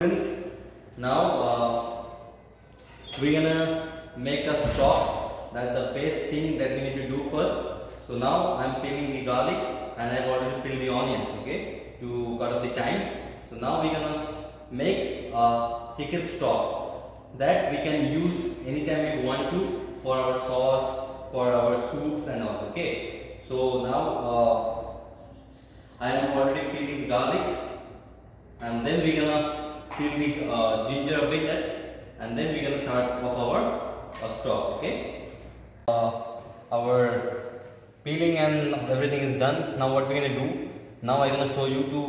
Friends, now we're gonna make a stock. That's the best thing that we need to do first. So now I'm peeling the garlic and I've already peeled the onions, okay, to cut off the time. So now we're gonna make a chicken stock that we can use anytime we want to for our sauce, for our soups and all, okay. So now I am already peeling the garlics and then we're gonna peel the ginger a bit and then we're gonna start off our stock, okay. Our peeling and everything is done. Now what we're gonna do, now I'm gonna show you to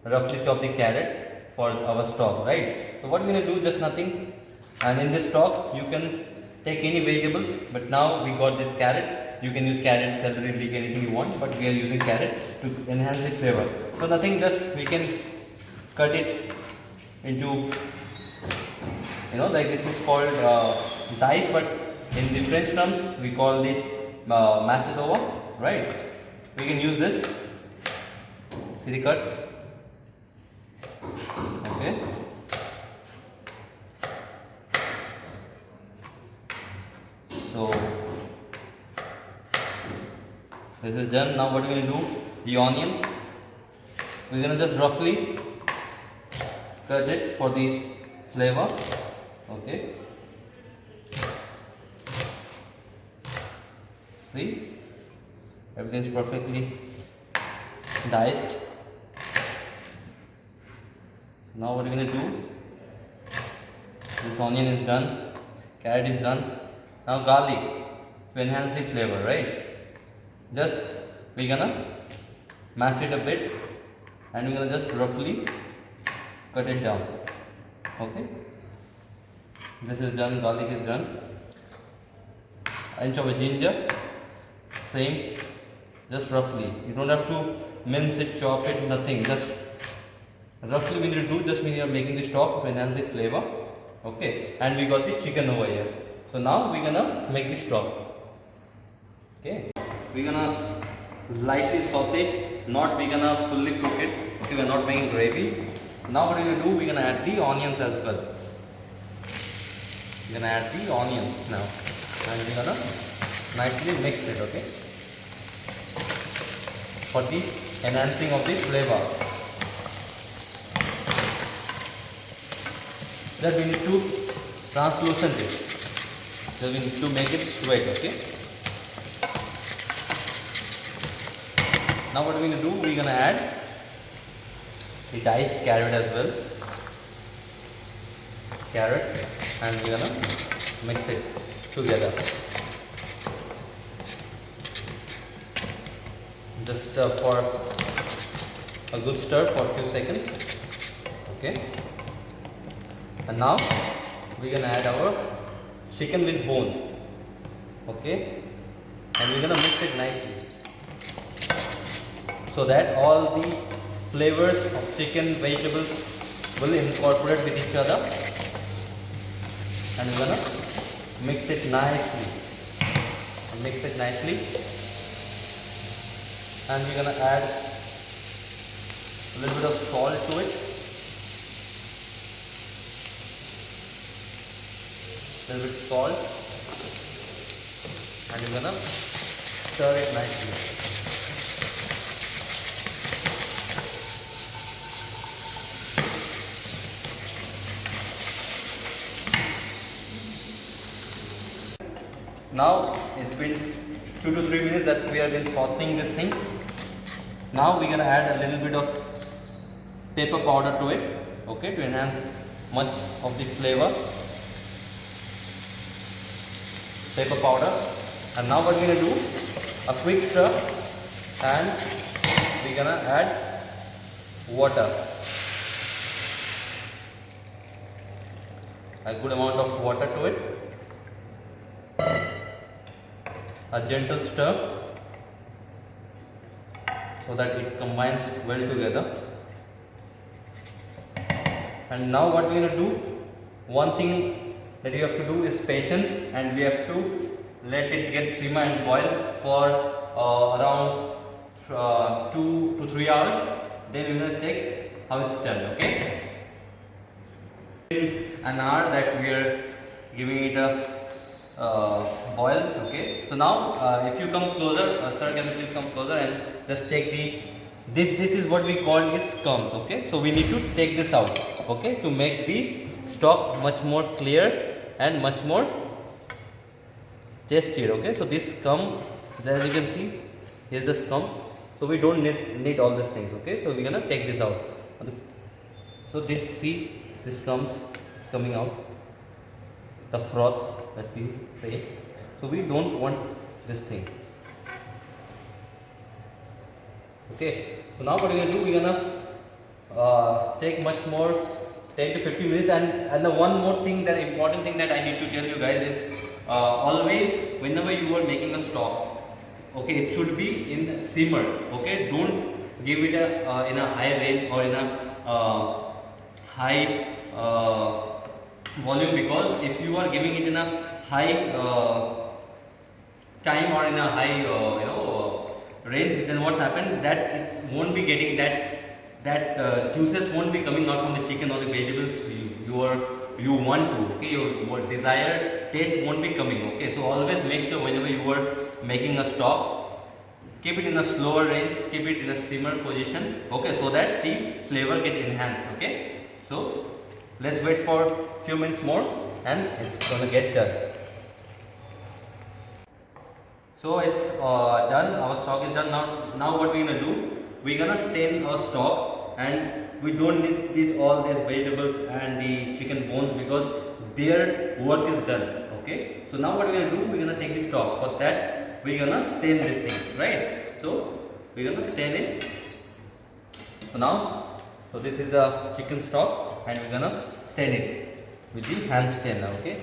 roughly chop the carrot for our stock, right? So what we're gonna do, just nothing, and in this stock you can take any vegetables, but now we got this carrot. You can use carrot, celery, leek, anything you want, but we are using carrot to enhance the flavor. So nothing, just we can cut it into, like this is called dice, but in the French terms we call this macedova, right? We can use this. See the cut? Okay. So this is done. Now what we're gonna do? The onions. We're gonna just roughly cut it for the flavor, okay. See, everything is perfectly diced. Now what we're going to do, this onion is done, carrot is done. Now garlic to enhance the flavor, right? Just we're gonna mash it a bit and we're gonna just roughly cut it down, okay. This is done, garlic is done. Inch of a ginger, same, just roughly. You don't have to mince it, chop it, nothing, just roughly we need to do, just when you are making the stock to enhance the flavor, okay. And we got the chicken over here. So now we're gonna make the stock, okay. We're gonna lightly saute, not we're gonna fully cook it, okay. We're not making gravy. Now what we're going to do, we're going to add the onions as well. We're going to add the onions now and we're going to nicely mix it, okay, for the enhancing of the flavor. Then we need to translucent it. So we need to make it sweat, okay. Now what we're going to do, we're going to add the diced carrot as well, and we're gonna mix it together. Just for a good stir for a few seconds, okay. And now we're gonna add our chicken with bones, okay, and we're gonna mix it nicely so that all the flavors of chicken, vegetables will incorporate with each other, and we're gonna mix it nicely, and we're gonna add a little bit of salt to it, and we're gonna stir it nicely. Now it's been 2 to 3 minutes that we have been sauteing this thing. Now we're gonna add a little bit of pepper powder to it, okay, to enhance much of the flavor. Pepper powder. And now what we're gonna do, a quick stir, and we're gonna add water. A good amount of water to it. A gentle stir so that it combines well together. And now what we're going to do, one thing that you have to do is patience, and we have to let it get simmer and boil for around 2 to 3 hours. Then we're going to check how it's done, okay. an hour that we are giving it a boil. Okay, so now if you come closer, sir, can you please come closer and just check the this is what we call is scums. Okay, so we need to take this out, okay, to make the stock much more clear and much more tastier. Okay, so this scum, as you can see, here's the scum. So we don't need all these things. Okay, so we're gonna take this out. So this, see, this scum is coming out, the froth that we say. So we don't want this thing. Okay, so now what we're gonna do, we're gonna take much more 10 to 15 minutes. And the one more thing, that important thing that I need to tell you guys is always whenever you are making a stock, okay, it should be in simmer. Okay, don't give it in a high range or in a high volume, because if you are giving it in a high time or in a high range, then what happens, that it won't be getting that juices won't be coming out from the chicken or the vegetables you want to. Okay, your desired taste won't be coming. Okay, so always make sure whenever you are making a stock, keep it in a slower range, keep it in a simmer position. Okay, so that the flavor get enhanced. Okay, so let's wait for few minutes more and it's gonna get done. So it's done, our stock is done. Now what we're gonna do, we're gonna stain our stock, and we don't need all these vegetables and the chicken bones because their work is done. Okay, so now what we're gonna do, we're gonna take the stock. For that we're gonna stain this thing, right? So we're gonna stain it. So this is the chicken stock and we're gonna stain it with the hand stainer. Okay,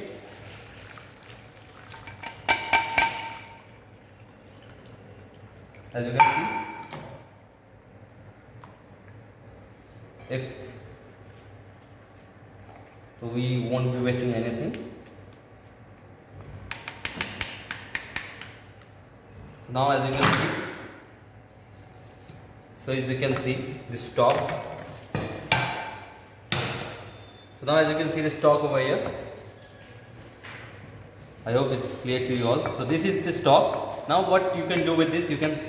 as you can see, so we won't be wasting anything. Now as you can see, the stock. So now as you can see the stock over here. I hope it's clear to you all. So this is the stock. Now what you can do with this, you can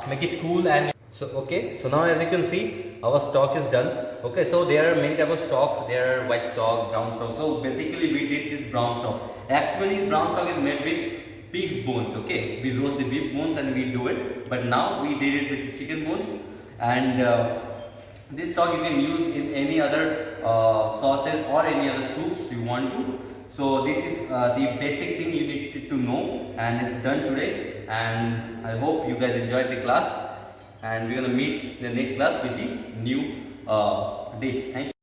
make it cool. And so okay, so now as you can see, our stock is done. Okay, so there are many type of stocks. There are white stock, brown stock. So basically we did this brown stock. Actually brown stock is made with beef bones. Okay, we roast the beef bones and we do it, but now we did it with the chicken bones. And this stock you can use in any other sauces or any other soups you want to. So this is the basic thing you need to know, and it's done today. And I hope you guys enjoyed the class, and we're gonna meet in the next class with the new dish. Thank you.